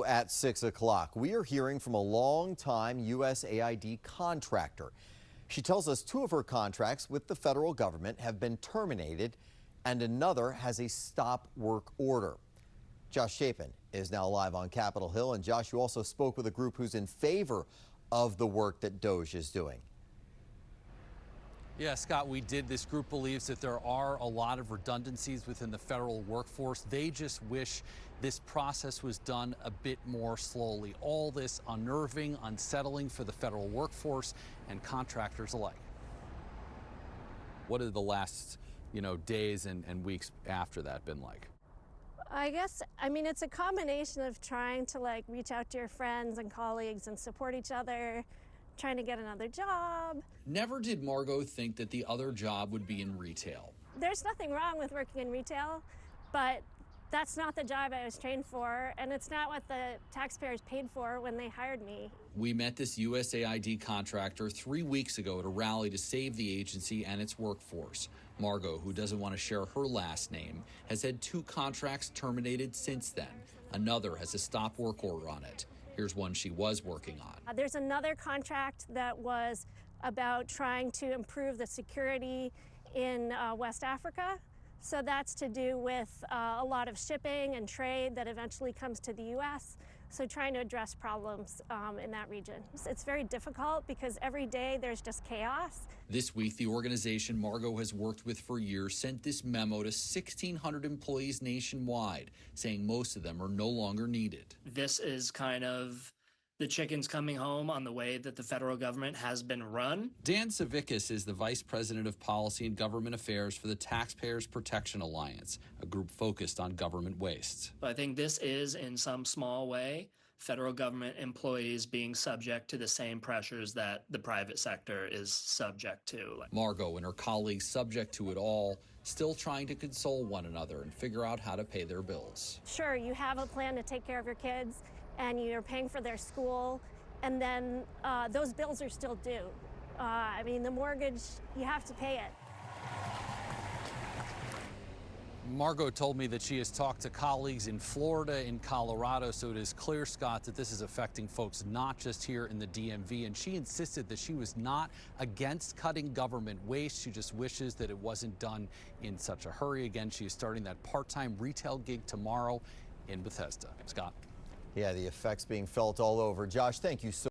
at 6 o'clock, we are hearing from a longtime USAID contractor. She tells us 2 of her contracts with the federal government have been terminated and another has a stop work order. Josh Chapin is now live on Capitol Hill. And Josh, you also spoke with a group who's in favor of the work that DOJ is doing. Yeah, Scott, we did. This group believes that there are a lot of redundancies within the federal workforce. They just wish this process was done a bit more slowly. All this unnerving, unsettling for the federal workforce and contractors alike. What have the last, days and weeks after that been like? I mean, it's a combination of trying to reach out to your friends and colleagues and support each other, trying to get another job. Never did Margot think that the other job would be in retail. There's nothing wrong with working in retail, but that's not the job I was trained for, and it's not what the taxpayers paid for when they hired me. We met this USAID contractor 3 weeks ago at a rally to save the agency and its workforce. Margot, who doesn't want to share her last name, has had 2 contracts terminated since then. Another has a stop work order on it. Here's one she was working on. There's another contract that was about trying to improve the security in West Africa. So that's to do with a lot of shipping and trade that eventually comes to the U.S. So trying to address problems in that region. It's very difficult because every day there's just chaos. This week, the organization Margot has worked with for years sent this memo to 1,600 employees nationwide, saying most of them are no longer needed. This is kind of the chickens coming home on the way that the federal government has been run. Dan Savickas is the Vice President of Policy and Government Affairs for the Taxpayers Protection Alliance, a group focused on government waste. I think this is, in some small way, federal government employees being subject to the same pressures that the private sector is subject to. Margot and her colleagues, subject to it all, still trying to console one another and figure out how to pay their bills. Sure, you have a plan to take care of your kids, and you're paying for their school, and then those bills are still due. I mean, the mortgage, you have to pay it. Margot told me that she has talked to colleagues in Florida, in Colorado, so it is clear, Scott, that this is affecting folks not just here in the DMV, and she insisted that she was not against cutting government waste. She just wishes that it wasn't done in such a hurry. Again, she is starting that part-time retail gig tomorrow in Bethesda. Scott? Yeah, the effects being felt all over. Josh, thank you so